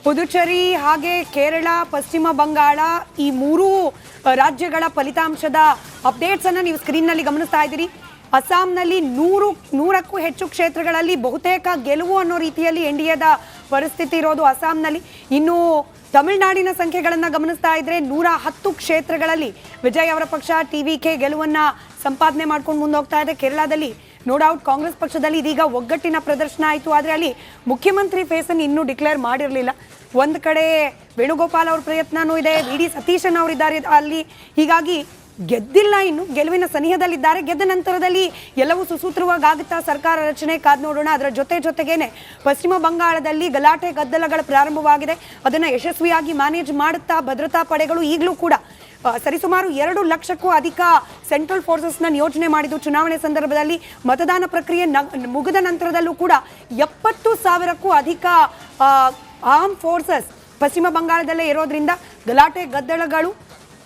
ಪುದುಚೇರಿ ಹಾಗೆ ಕೇರಳ, ಪಶ್ಚಿಮ ಬಂಗಾಳ ಈ ಮೂರೂ ರಾಜ್ಯಗಳ ಫಲಿತಾಂಶದ ಅಪ್ಡೇಟ್ಸ್ ಅನ್ನು ನೀವು ಸ್ಕ್ರೀನ್ನಲ್ಲಿ ಗಮನಿಸ್ತಾ ಇದ್ದೀರಿ. ಅಸ್ಸಾಂನಲ್ಲಿ 100ಕ್ಕೂ ಹೆಚ್ಚು ಕ್ಷೇತ್ರಗಳಲ್ಲಿ ಬಹುತೇಕ ಗೆಲುವು ಅನ್ನೋ ರೀತಿಯಲ್ಲಿ ಎನ್ಡಿಎದ ಪರಿಸ್ಥಿತಿ ಇರೋದು ಅಸ್ಸಾಂನಲ್ಲಿ. ಇನ್ನು ತಮಿಳುನಾಡಿನ ಸಂಖ್ಯೆಗಳನ್ನು ಗಮನಿಸ್ತಾ ಇದ್ರೆ 110 ಕ್ಷೇತ್ರಗಳಲ್ಲಿ ವಿಜಯ್ ಅವರ ಪಕ್ಷ ಟಿವಿಕೆ ಗೆಲುವನ್ನು ಸಂಪಾದನೆ ಮಾಡ್ಕೊಂಡು ಮುಂದೋಗ್ತಾ ಇದೆ. ಕೇರಳದಲ್ಲಿ ನೋ ಡೌಟ್ ಕಾಂಗ್ರೆಸ್ ಪಕ್ಷದಲ್ಲಿ ಇದೀಗ ಒಗ್ಗಟ್ಟಿನ ಪ್ರದರ್ಶನ ಆಯಿತು. ಆದರೆ ಅಲ್ಲಿ ಮುಖ್ಯಮಂತ್ರಿ ಫೇಸನ್ನು ಇನ್ನೂ ಡಿಕ್ಲೇರ್ ಮಾಡಿರಲಿಲ್ಲ. ಒಂದು ಕಡೆ ವೇಣುಗೋಪಾಲ್ ಅವ್ರ ಪ್ರಯತ್ನನೂ ಇದೆ, ವಿ.ಡಿ. ಸತೀಶನ್ ಅವರಿದ್ದಾರೆ ಅಲ್ಲಿ. ಹೀಗಾಗಿ ಗೆದ್ದಿಲ್ಲ, ಇನ್ನು ಗೆಲುವಿನ ಸನಿಹದಲ್ಲಿದ್ದಾರೆ. ಗೆದ್ದ ನಂತರದಲ್ಲಿ ಎಲ್ಲವೂ ಸುಸೂತ್ರವಾಗುತ್ತಾ ಸರ್ಕಾರ ರಚನೆ ಕಾದ್ ನೋಡೋಣ. ಅದರ ಜೊತೆಗೇನೆ ಪಶ್ಚಿಮ ಬಂಗಾಳದಲ್ಲಿ ಗಲಾಟೆ ಗದ್ದಲಗಳು ಪ್ರಾರಂಭವಾಗಿದೆ. ಅದನ್ನು ಯಶಸ್ವಿಯಾಗಿ ಮ್ಯಾನೇಜ್ ಮಾಡುತ್ತಾ ಭದ್ರತಾ ಪಡೆಗಳು ಈಗಲೂ ಕೂಡ ಸರಿಸುಮಾರು 2 ಲಕ್ಷಕ್ಕೂ ಅಧಿಕ ಸೆಂಟ್ರಲ್ ಫೋರ್ಸಸ್ನ ನಿಯೋಜನೆ ಮಾಡಿದ್ದು. ಚುನಾವಣೆ ಸಂದರ್ಭದಲ್ಲಿ ಮತದಾನ ಪ್ರಕ್ರಿಯೆ ಮುಗಿದ ನಂತರದಲ್ಲೂ ಕೂಡ 70,000ಕ್ಕೂ ಅಧಿಕ ಆರ್ಮ್ ಫೋರ್ಸಸ್ ಪಶ್ಚಿಮ ಬಂಗಾಳದಲ್ಲೇ ಇರೋದ್ರಿಂದ ಗಲಾಟೆ ಗದ್ದಲಗಳು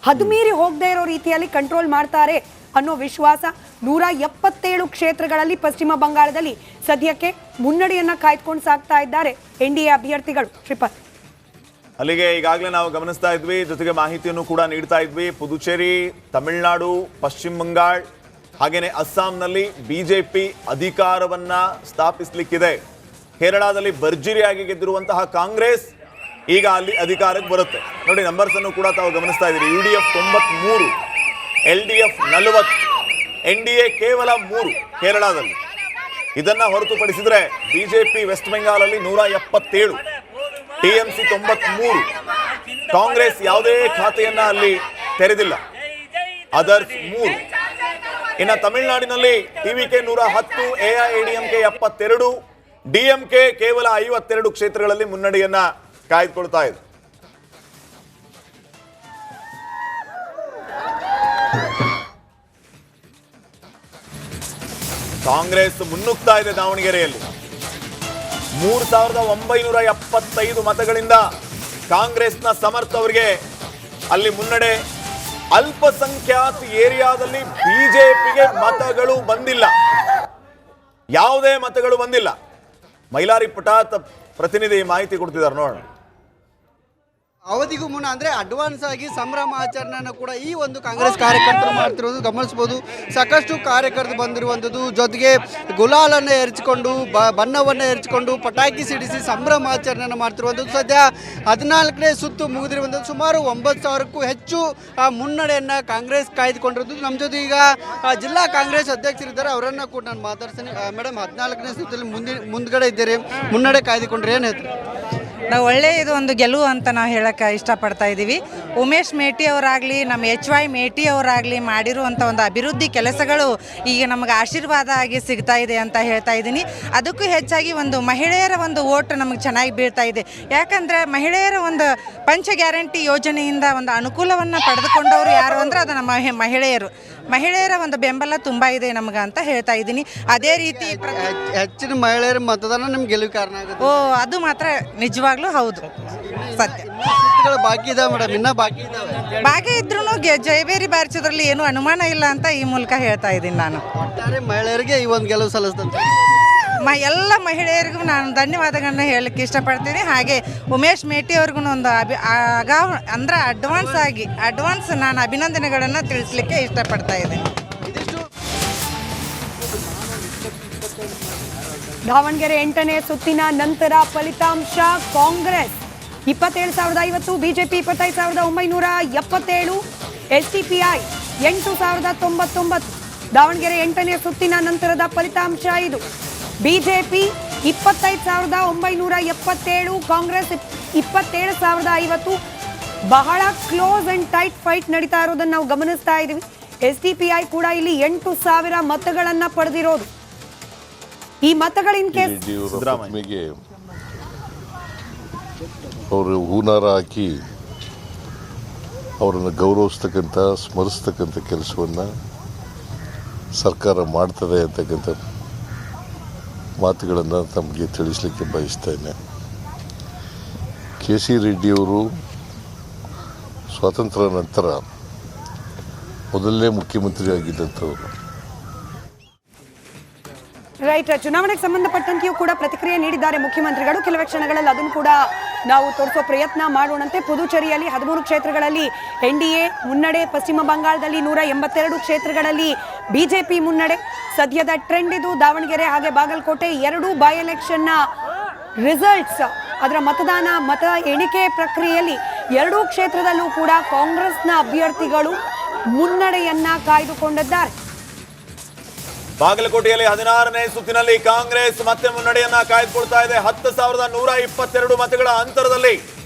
ಹದುಮೀರಿ ಹೋಗದೇ ಇರೋ ರೀತಿಯಲ್ಲಿ ಕಂಟ್ರೋಲ್ ಮಾಡ್ತಾರೆ ಅನ್ನೋ ವಿಶ್ವಾಸ. 177 ಕ್ಷೇತ್ರಗಳಲ್ಲಿ ಪಶ್ಚಿಮ ಬಂಗಾಳದಲ್ಲಿ ಸದ್ಯಕ್ಕೆ ಮುನ್ನಡೆಯನ್ನ ಕಾಯ್ದುಕೊಂಡು ಸಾಗ್ತಾ ಇದ್ದಾರೆ ಎನ್ಡಿಎ ಅಭ್ಯರ್ಥಿಗಳು. ಶ್ರೀಪಾದ್, ಅಲ್ಲಿಗೆ ಈಗಾಗಲೇ ನಾವು ಗಮನಿಸ್ತಾ ಇದ್ವಿ, ಜೊತೆಗೆ ಮಾಹಿತಿಯನ್ನು ಕೂಡ ನೀಡ್ತಾ ಇದ್ವಿ. ಪುದುಚೇರಿ, ತಮಿಳುನಾಡು, ಪಶ್ಚಿಮ ಬಂಗಾಳ ಹಾಗೇನೆ ಅಸ್ಸಾಂನಲ್ಲಿ ಬಿಜೆಪಿ ಅಧಿಕಾರವನ್ನ ಸ್ಥಾಪಿಸಲಿಕ್ಕಿದೆ. ಕೇರಳದಲ್ಲಿ ಭರ್ಜರಿಯಾಗಿ ಗೆದ್ದಿರುವಂತಹ ಕಾಂಗ್ರೆಸ್ ಈಗ ಅಲ್ಲಿ ಅಧಿಕಾರಕ್ಕೆ ಬರುತ್ತೆ. ನೋಡಿ, ನಂಬರ್ಸ್ ಅನ್ನು ಕೂಡ ತಾವು ಗಮನಿಸ್ತಾ ಇದ್ದೀರಿ. UDF 93, LDF 40, NDA ಕೇವಲ 3 ಕೇರಳದಲ್ಲಿ. ಇದನ್ನ ಹೊರತುಪಡಿಸಿದ್ರೆ ಬಿಜೆಪಿ ವೆಸ್ಟ್ ಬೆಂಗಾಲಲ್ಲಿ 177, TMC 93, ಕಾಂಗ್ರೆಸ್ ಯಾವುದೇ ಖಾತೆಯನ್ನ ಅಲ್ಲಿ ತೆರೆದಿಲ್ಲ, ಅದರ್ಸ್ 3. ಇನ್ನು ತಮಿಳುನಾಡಿನಲ್ಲಿ ಟಿವಿಕೆ 110, AIADMK 72, DMK ಕೇವಲ 52 ಕ್ಷೇತ್ರಗಳಲ್ಲಿ ಮುನ್ನಡೆಯನ್ನ ಕಾಯ್ದುಕೊಳ್ತಾ ಇದೆ. ಕಾಂಗ್ರೆಸ್ ಮುನ್ನುಗ್ತಾ ಇದೆ. ದಾವಣಗೆರೆಯಲ್ಲಿ 3,975 ಮತಗಳಿಂದ ಕಾಂಗ್ರೆಸ್ನ ಸಮರ್ಥ ಅವರಿಗೆ ಅಲ್ಲಿ ಮುನ್ನಡೆ. ಅಲ್ಪಸಂಖ್ಯಾತ ಏರಿಯಾದಲ್ಲಿ ಬಿಜೆಪಿಗೆ ಮತಗಳು ಬಂದಿಲ್ಲ, ಯಾವುದೇ ಮತಗಳು ಬಂದಿಲ್ಲ. ಮೈಲಾರಿ ಪಟಾತ್ ಪ್ರತಿನಿಧಿ ಮಾಹಿತಿ ಕೊಡ್ತಿದ್ದಾರೆ, ನೋಡೋಣ. ಅವಧಿಗೂ ಮುನ್ನ ಅಂದರೆ ಅಡ್ವಾನ್ಸ್ ಆಗಿ ಸಂಭ್ರಮ ಆಚರಣೆಯನ್ನು ಕೂಡ ಈ ಒಂದು ಕಾಂಗ್ರೆಸ್ ಕಾರ್ಯಕರ್ತರು ಮಾಡ್ತಿರೋದು ಗಮನಿಸ್ಬೋದು. ಸಾಕಷ್ಟು ಕಾರ್ಯಕರ್ತರು ಬಂದಿರುವಂಥದ್ದು, ಜೊತೆಗೆ ಗುಲಾಲನ್ನು ಎರಚಿಕೊಂಡು ಬಣ್ಣವನ್ನು ಎರಚಿಕೊಂಡು ಪಟಾಕಿ ಸಿಡಿಸಿ ಸಂಭ್ರಮ ಆಚರಣೆಯನ್ನು ಮಾಡ್ತಿರುವಂಥದ್ದು. ಸದ್ಯ 14ನೇ ಸುತ್ತು ಮುಗಿದಿರುವಂಥದ್ದು. ಸುಮಾರು 9,000ಕ್ಕೂ ಹೆಚ್ಚು ಮುನ್ನಡೆಯನ್ನು ಕಾಂಗ್ರೆಸ್ ಕಾಯ್ದುಕೊಂಡಿರೋದು. ನಮ್ಮ ಜೊತೆ ಈಗ ಜಿಲ್ಲಾ ಕಾಂಗ್ರೆಸ್ ಅಧ್ಯಕ್ಷರಿದ್ದಾರೆ, ಅವರನ್ನು ಕೂಡ ನಾನು ಮಾತಾಡ್ತೀನಿ. ಮೇಡಮ್, 14ನೇ ಸುತ್ತಲ್ಲಿ ಮುಂದ್ಗಡೆ ಇದ್ದೀರಿ, ಮುನ್ನಡೆ ಕಾಯ್ದುಕೊಂಡ್ರೆ ಏನು ಹೇಳ್ತೀರಿ? ನಾವು ಇದು ಒಂದು ಗೆಲುವು ಅಂತ ನಾವು ಹೇಳಕ್ಕೆ ಇಷ್ಟಪಡ್ತಾ ಇದ್ದೀವಿ. ಉಮೇಶ್ ಮೇಟಿ ಅವರಾಗಲಿ, ನಮ್ಮ HY ಮೇಟಿ ಅವರಾಗಲಿ ಮಾಡಿರುವಂಥ ಒಂದು ಅಭಿವೃದ್ಧಿ ಕೆಲಸಗಳು ಈಗ ನಮಗೆ ಆಶೀರ್ವಾದ ಆಗಿ ಸಿಗ್ತಾ ಇದೆ ಅಂತ ಹೇಳ್ತಾ ಇದ್ದೀನಿ. ಅದಕ್ಕೂ ಹೆಚ್ಚಾಗಿ ಒಂದು ಮಹಿಳೆಯರ ಒಂದು ಓಟು ನಮಗೆ ಚೆನ್ನಾಗಿ ಬೀಳ್ತಾ ಇದೆ. ಯಾಕಂದರೆ ಮಹಿಳೆಯರ ಒಂದು ಪಂಚ ಗ್ಯಾರಂಟಿ ಯೋಜನೆಯಿಂದ ಒಂದು ಅನುಕೂಲವನ್ನು ಪಡೆದುಕೊಂಡವರು ಯಾರು ಅಂದರೆ ಅದು ನಮ್ಮ ಮಹಿಳೆಯರ ಒಂದು ಬೆಂಬಲ ತುಂಬ ಇದೆ ನಮಗೆ ಅಂತ ಹೇಳ್ತಾ ಇದ್ದೀನಿ. ಅದೇ ರೀತಿ ಹೆಚ್ಚಿನ ಮಹಿಳೆಯರ ಮತದಾನ ನಿಮ್ಗೆ ಗೆಲುವು ಕಾರಣ ಆಗುತ್ತೆ. ಅದು ಮಾತ್ರ ನಿಜವಾಗ್ಲೂ ಹೌದು, ಸತ್ಯ. ಬಾಕಿ ಇದಾವೆ ಮೇಡಮ್, ಇನ್ನೂ ಬಾಕಿ ಇದಾವೆ. ಬಾಕಿ ಇದ್ರೂ ಜಯಬೇರಿ ಬಾರಿಸೋದ್ರಲ್ಲಿ ಏನು ಅನುಮಾನ ಇಲ್ಲ ಅಂತ ಈ ಮೂಲಕ ಹೇಳ್ತಾ ಇದ್ದೀನಿ ನಾನು. ಒಟ್ಟಾರೆ ಮಹಿಳೆಯರಿಗೆ ಈ ಒಂದು ಗೆಲುವು ಸಲ್ಲಿಸ್ತಂತೆ. ಎಲ್ಲ ಮಹಿಳೆಯರಿಗೂ ನಾನು ಧನ್ಯವಾದಗಳನ್ನ ಹೇಳಕ್ಕೆ ಇಷ್ಟಪಡ್ತೀನಿ. ಹಾಗೆ ಉಮೇಶ್ ಮೇಟಿ ಅವ್ರಿಗೂ ಒಂದು ಅಡ್ವಾನ್ಸ್ ನಾನು ಅಭಿನಂದನೆಗಳನ್ನು ತಿಳಿಸ್ಲಿಕ್ಕೆ ಇಷ್ಟಪಡ್ತಾ ಇದ್ದೀನಿ. ದಾವಣಗೆರೆ 8ನೇ ಸುತ್ತಿನ ನಂತರ ಫಲಿತಾಂಶ: ಕಾಂಗ್ರೆಸ್ 27,050, ಬಿಜೆಪಿ 25,977, SDPI 8,099. ದಾವಣಗೆರೆ 8ನೇ ಸುತ್ತಿನ ನಂತರದ ಫಲಿತಾಂಶ ಇದು. ಬಿಜೆಪಿ 25,977, ಕಾಂಗ್ರೆಸ್ 27,050. ಬಹಳ ಕ್ಲೋಸ್ ಅಂಡ್ ಟೈಟ್ ಫೈಟ್ ನಡೀತಾ ಇರೋದನ್ನು ನಾವು ಗಮನಿಸ್ತಾ ಇದ್ದೀವಿ. SDPI ಕೂಡ ಇಲ್ಲಿ 8,000 ಮತಗಳನ್ನು ಪಡೆದಿರೋದು. ಈ ಮತಗಳ ಅವರು ಹೂನಾರ ಹಾಕಿ ಅವರನ್ನು ಗೌರವಿಸ್ತಕ್ಕಂಥ, ಸ್ಮರಿಸ್ತಕ್ಕಂಥ ಕೆಲಸವನ್ನು ಸರ್ಕಾರ ಮಾಡ್ತದೆ ಅಂತಕ್ಕಂಥ ಮಾತುಗಳನ್ನು ತಮಗೆ ತಿಳಿಸಲಿಕ್ಕೆ ಬಯಸ್ತೇನೆ. KC ರೆಡ್ಡಿಯವರು ಸ್ವಾತಂತ್ರ್ಯ ನಂತರ ಮೊದಲನೇ ಮುಖ್ಯಮಂತ್ರಿ ಆಗಿದ್ದಂಥವರು. ರೈಟ್, ಚುನಾವಣೆಗೆ ಸಂಬಂಧಪಟ್ಟಂತೆಯೂ ಕೂಡ ಪ್ರತಿಕ್ರಿಯೆ ನೀಡಿದ್ದಾರೆ ಮುಖ್ಯಮಂತ್ರಿಗಳು. ಕೆಲವೇ ಕ್ಷಣಗಳಲ್ಲಿ ಅದನ್ನು ಕೂಡ ನಾವು ತೋರಿಸೋ ಪ್ರಯತ್ನ ಮಾಡೋಣಂತೆ. ಪುದುಚೇರಿಯಲ್ಲಿ 13 ಕ್ಷೇತ್ರಗಳಲ್ಲಿ NDA ಮುನ್ನಡೆ, ಪಶ್ಚಿಮ ಬಂಗಾಳದಲ್ಲಿ 182 ಕ್ಷೇತ್ರಗಳಲ್ಲಿ ಬಿಜೆಪಿ ಮುನ್ನಡೆ. ಸದ್ಯದ ಟ್ರೆಂಡ್ ಇದು. ದಾವಣಗೆರೆ ಹಾಗೆ ಬಾಗಲಕೋಟೆ 2 ಬೈ ಎಲೆಕ್ಷನ್ನ ರಿಸಲ್ಟ್ಸ್, ಅದರ ಮತ ಎಣಿಕೆ ಪ್ರಕ್ರಿಯೆಯಲ್ಲಿ 2 ಕ್ಷೇತ್ರದಲ್ಲೂ ಕೂಡ ಕಾಂಗ್ರೆಸ್ನ ಅಭ್ಯರ್ಥಿಗಳು ಮುನ್ನಡೆಯನ್ನ ಕಾಯ್ದುಕೊಂಡಿದ್ದಾರೆ. ಬಾಗಲಕೋಟೆಯಲ್ಲಿ 16ನೇ ಸುತ್ತಿನಲ್ಲಿ ಕಾಂಗ್ರೆಸ್ ಮತ್ತೆ ಮುನ್ನಡೆಯನ್ನ ಕಾಯ್ದುಕೊಳ್ತಾ ಇದೆ. 10,122 ಮತಗಳ ಅಂತರದಲ್ಲಿ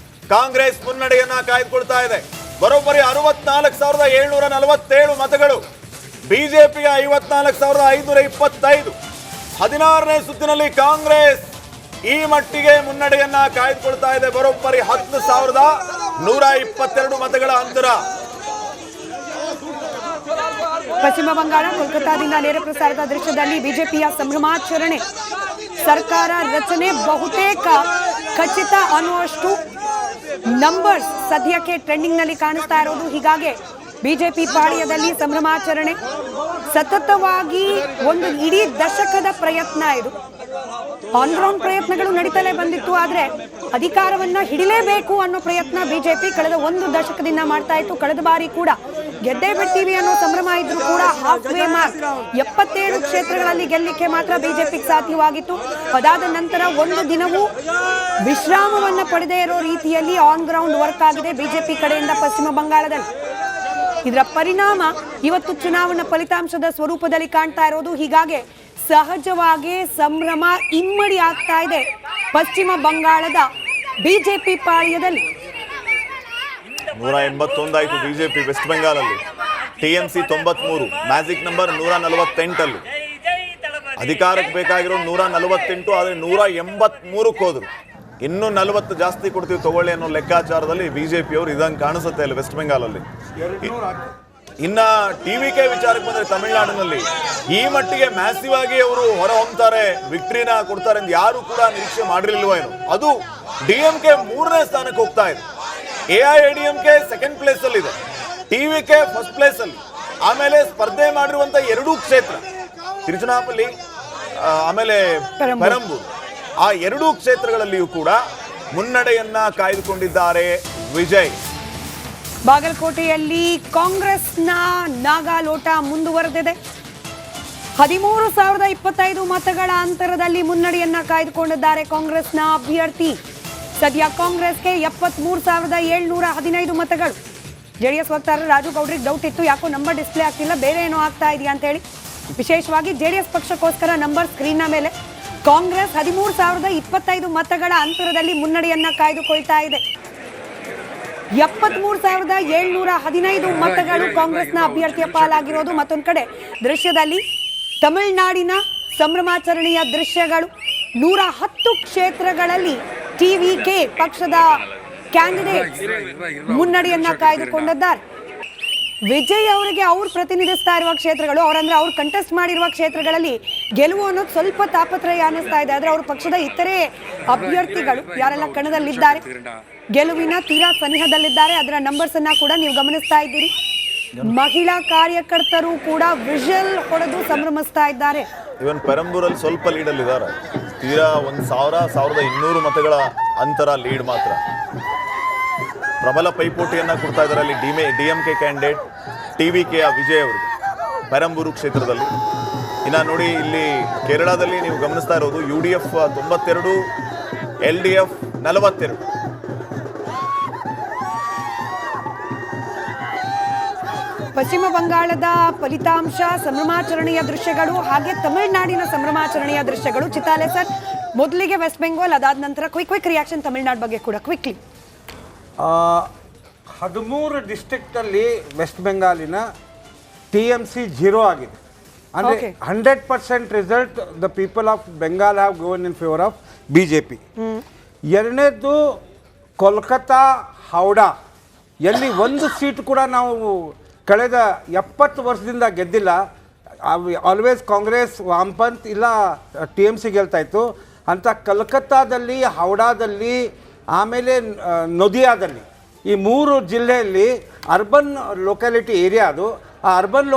ಕಾಂಗ್ರೆಸ್ ಮುನ್ನಡೆಯನ್ನ ಕಾಯ್ದುಕೊಳ್ತಾ ಇದೆ. ಬರೋಬ್ಬರಿ 64,747 ಮತಗಳು. ಬಿಜೆಪಿಯ 54,525. 16ನೇ ಸುತ್ತಿನಲ್ಲಿ ಕಾಂಗ್ರೆಸ್ ಈ ಮಟ್ಟಿಗೆ ಮುನ್ನಡೆಯನ್ನ ಕಾಯ್ದುಕೊಳ್ತಾ ಇದೆ. ಬರೋಬ್ಬರಿ 10,122 ಮತಗಳ ಅಂತರ. ಪಶ್ಚಿಮ ಬಂಗಾಳ ಕೋಲ್ಕತ್ತಾದಿಂದ ನೇರ ಪ್ರಸಾರದ ದೃಶ್ಯದಲ್ಲಿ ಬಿಜೆಪಿಯ ಸಂಭ್ರಮಾಚರಣೆ. ಸರ್ಕಾರ ರಚನೆ ಬಹುತೇಕ ಖಚಿತ ಅನ್ನುವಷ್ಟು ನಂಬರ್ಸ್ ಸದ್ಯಕ್ಕೆ ಟ್ರೆಂಡಿಂಗ್ ನಲ್ಲಿ ಕಾಣಿಸ್ತಾ ಇರೋದು. ಹೀಗಾಗಿ ಬಿಜೆಪಿ ಪಾಳ್ಯದಲ್ಲಿ ಸಂಭ್ರಮಾಚರಣೆ ಸತತವಾಗಿ ಒಂದು ಇಡೀ ದಶಕದ ಪ್ರಯತ್ನ ಇದು. ಆನ್ ಗ್ರೌಂಡ್ ಪ್ರಯತ್ನಗಳು ನಡೀತಲೇ ಬಂದಿತ್ತು. ಆದ್ರೆ ಅಧಿಕಾರವನ್ನ ಹಿಡಿಲೇಬೇಕು ಅನ್ನೋ ಪ್ರಯತ್ನ ಬಿಜೆಪಿ ಕಳೆದ 1 ದಶಕದಿಂದ ಮಾಡ್ತಾ ಇತ್ತು. ಕಳೆದ ಬಾರಿ ಕೂಡ ಗೆದ್ದೇ ಬಿಡ್ತೀವಿ ಅನ್ನೋ ಸಂಭ್ರಮ ಇದ್ರು ಕೂಡ ಹಾಫ್ ವೇ ಮಾರ್ಕ್ 77 ಕ್ಷೇತ್ರಗಳಲ್ಲಿ ಗೆಲ್ಲಿಕ್ಕೆ ಮಾತ್ರ ಬಿಜೆಪಿಗೆ ಸಾಧ್ಯವಾಗಿತ್ತು. ಅದಾದ ನಂತರ ಒಂದು ದಿನವೂ ವಿಶ್ರಾಮವನ್ನ ಪಡೆದೇ ಇರೋ ರೀತಿಯಲ್ಲಿ ಆನ್ ಗ್ರೌಂಡ್ ವರ್ಕ್ ಆಗಿದೆ ಬಿಜೆಪಿ ಕಡೆಯಿಂದ ಪಶ್ಚಿಮ ಬಂಗಾಳದಲ್ಲಿ. ಇದರ ಪರಿಣಾಮ ಇವತ್ತು ಚುನಾವಣಾ ಫಲಿತಾಂಶದ ಸ್ವರೂಪದಲ್ಲಿ ಕಾಣ್ತಾ ಇರೋದು. ಹೀಗಾಗಿ ಸಹಜವಾಗಿ ಸಂಭ್ರಮ ಇಮ್ಮಡಿ ಆಗ್ತಾ ಇದೆ ಪಶ್ಚಿಮ ಬಂಗಾಳದ ಬಿಜೆಪಿ ಪಾಳ್ಯದಲ್ಲಿ. 181 ಆಯಿತು ಬಿಜೆಪಿ ವೆಸ್ಟ್ ಬೆಂಗಾಲಲ್ಲಿ. TMC 93, magic number 148. ಅಧಿಕಾರಕ್ಕೆ ಬೇಕಾಗಿರೋ 148, ಆದರೆ 183ಕ್ಕೆ ಹೋದ್ರು. ಇನ್ನೂ 40 ಜಾಸ್ತಿ ಕೊಡ್ತೀವಿ ತಗೊಳ್ಳಿ ಅನ್ನೋ ಲೆಕ್ಕಾಚಾರದಲ್ಲಿ ಬಿಜೆಪಿ ಅವರು ಇದಂಗೆ ಕಾಣಿಸುತ್ತೆ ಅಲ್ಲಿ ವೆಸ್ಟ್ ಬೆಂಗಾಲಲ್ಲಿ. ಇನ್ನ TVK ವಿಚಾರಕ್ಕೆ ಬಂದ್ರೆ ತಮಿಳುನಾಡಿನಲ್ಲಿ ಈ ಮಟ್ಟಿಗೆ ಮ್ಯಾಸಿವ್ ಆಗಿ ಅವರು ಹೊರ ಹೊಮ್ತಾರೆ, ವಿಕ್ಟ್ರಿನ ಕೊಡ್ತಾರೆ ಅಂತ ಯಾರು ಕೂಡ ನಿರೀಕ್ಷೆ ಮಾಡಿರ್ಲಿಲ್ವ ಏನು. ಅದು DMK 3ನೇ ಸ್ಥಾನಕ್ಕೆ ಹೋಗ್ತಾ ಇದೆ. AIADMK 2nd ಪ್ಲೇಸ್ ಅಲ್ಲಿ ಇದೆ, TVK 1st ಪ್ಲೇಸ್ ಅಲ್ಲಿ. ಆಮೇಲೆ ಸ್ಪರ್ಧೆ ಮಾಡಿರುವಂತ 2 ಕ್ಷೇತ್ರ ತಿರುಚನಾಪಲ್ಲಿ ಆಮೇಲೆ ಪೆರಂಬೂರು, ಆ 2 ಕ್ಷೇತ್ರಗಳಲ್ಲಿಯೂ ಕೂಡ ಮುನ್ನಡೆಯನ್ನ ಕಾಯ್ದುಕೊಂಡಿದ್ದಾರೆ ವಿಜಯ್. ಬಾಗಲಕೋಟೆಯಲ್ಲಿ ಕಾಂಗ್ರೆಸ್ನ ನಾಗಾಲೋಟ ಮುಂದುವರೆದಿದೆ. 13,025 ಮತಗಳ ಅಂತರದಲ್ಲಿ ಮುನ್ನಡೆಯನ್ನ ಕಾಯ್ದುಕೊಂಡಿದ್ದಾರೆ ಕಾಂಗ್ರೆಸ್ನ ಅಭ್ಯರ್ಥಿ. ಸದ್ಯ ಕಾಂಗ್ರೆಸ್ಗೆ 73,715 ಮತಗಳು. JDS ವಕ್ತಾರ ರಾಜು ಗೌಡ್ರಿಗೆ ಡೌಟ್ ಇತ್ತು, ಯಾಕೋ ನಂಬರ್ ಡಿಸ್ಪ್ಲೇ ಆಗ್ತಿಲ್ಲ, ಬೇರೆ ಏನೋ ಆಗ್ತಾ ಇದೆಯಾ ಅಂತ ಹೇಳಿ. ವಿಶೇಷವಾಗಿ JDS ಪಕ್ಷಕ್ಕೋಸ್ಕರ ನಂಬರ್ ಸ್ಕ್ರೀನ್ನ ಮೇಲೆ ಕಾಂಗ್ರೆಸ್ 13,025 ಮತಗಳ ಅಂತರದಲ್ಲಿ ಮುನ್ನಡೆಯನ್ನ ಕಾಯ್ದುಕೊಳ್ತಾ ಇದೆ. 73,715 ಮತಗಳು ಕಾಂಗ್ರೆಸ್ನ ಅಭ್ಯರ್ಥಿಯ ಪಾಲಾಗಿರೋದು. ಮತ್ತೊಂದು ಕಡೆ ದೃಶ್ಯದಲ್ಲಿ ತಮಿಳುನಾಡಿನ ಸಂಭ್ರಮಾಚರಣೆಯ ದೃಶ್ಯಗಳು. 110 ಕ್ಷೇತ್ರಗಳಲ್ಲಿ TVK ಪಕ್ಷದ ಕ್ಯಾಂಡಿಡೇಟ್ ಮುನ್ನಡೆಯನ್ನ ಕಾಯ್ದುಕೊಂಡಿದ್ದಾರೆ. ವಿಜಯ್ ಅವರಿಗೆ ಅವ್ರು ಪ್ರತಿನಿಧಿಸ್ತಾ ಇರುವ ಕ್ಷೇತ್ರಗಳು, ಅವ್ರು ಕಂಟೆಸ್ಟ್ ಮಾಡಿರುವ ಕ್ಷೇತ್ರಗಳಲ್ಲಿ ಗೆಲುವು ಅನ್ನೋದು ಸ್ವಲ್ಪ ತಾಪತ್ರಯ ಅನ್ನಿಸ್ತಾ ಇದೆ. ಆದ್ರೆ ಅವ್ರ ಪಕ್ಷದ ಇತರೆ ಅಭ್ಯರ್ಥಿಗಳು ಯಾರೆಲ್ಲ ಕಣದಲ್ಲಿದ್ದಾರೆ ಗೆಲುವಿನ ತೀರಾ ಸನಿಹದಲ್ಲಿದ್ದಾರೆ. ಅದರ ನಂಬರ್ಸ್ ಅನ್ನ ಕೂಡ ನೀವು ಗಮನಿಸ್ತಾ ಇದ್ದೀರಿ. ಮಹಿಳಾ ಕಾರ್ಯಕರ್ತರು ಕೂಡ ವಿಷಲ್ ಹೊಡೆದು ಸಂಭ್ರಮಿಸ್ತಾ ಇದ್ದಾರೆ. ಇವನ್ ಪೆರಂಬೂರಲ್ಲಿ ಸ್ವಲ್ಪ ಲೀಡಲ್ಲಿ ಇದ್ದಾರೆ. ತೀರಾ 1,200 ಮತಗಳ ಅಂತರ ಲೀಡ್ ಮಾತ್ರ. ಪ್ರಬಲ ಪೈಪೋಟಿಯನ್ನ ಕೊಡ್ತಾ ಇದ್ದಾರೆ ಅಲ್ಲಿ DMK ಕ್ಯಾಂಡಿಡೇಟ್ TVK ವಿಜಯ್ ಅವರಿಗೆ ಪೆರಂಬೂರು ಕ್ಷೇತ್ರದಲ್ಲಿ. ಇನ್ನ ನೋಡಿ ಇಲ್ಲಿ ಕೇರಳದಲ್ಲಿ ನೀವು ಗಮನಿಸ್ತಾ ಇರೋದು UDF 92, LDF 42. ಪಶ್ಚಿಮ ಬಂಗಾಳದ ಫಲಿತಾಂಶ, ಸಂಭ್ರಮಾಚರಣೆಯ ದೃಶ್ಯಗಳು, ಹಾಗೆ ತಮಿಳುನಾಡಿನ ಸಂಭ್ರಮಾಚರಣೆಯ ದೃಶ್ಯಗಳು. ಚಿತ್ತಾಲೆ ಸರ್, ಮೊದಲಿಗೆ ವೆಸ್ಟ್ ಬೆಂಗಾಲ್, ಅದಾದ ನಂತರ ಕ್ವಿಕ್ ರಿಯಾಕ್ಷನ್ ತಮಿಳುನಾಡು ಬಗ್ಗೆ ಕೂಡ ಕ್ವಿಕ್ಲಿ. 13 ಡಿಸ್ಟ್ರಿಕ್ಟಲ್ಲಿ ವೆಸ್ಟ್ ಬೆಂಗಾಲಿನ TMC 0 ಆಗಿದೆ. ಅಂದರೆ 100% result the people of Bengal have gone in favour of BJP. ಎರಡನೇದು ಕೋಲ್ಕತ್ತಾ, ಹೌಡಾ, ಎಲ್ಲಿ ಒಂದು ಸೀಟ್ ಕೂಡ ನಾವು ಕಳೆದ 70 ವರ್ಷದಿಂದ ಗೆದ್ದಿಲ್ಲ. ಆಲ್ವೇಸ್ ಕಾಂಗ್ರೆಸ್, ವಾಮಪಂಥ್ ಇಲ್ಲ TMC ಗೆಲ್ತಾ ಇತ್ತು. ಅಂತ ಕಲ್ಕತ್ತಾದಲ್ಲಿ, ಹೌಡಾದಲ್ಲಿ, ಆಮೇಲೆ ನೊದಿಯಾದಲ್ಲಿ, ಈ 3 ಜಿಲ್ಲೆಯಲ್ಲಿ ಅರ್ಬನ್ ಲೊಕ್ಯಾಲಿಟಿ ಏರಿಯಾ ಅದು. ಆ ಅರ್ಬನ್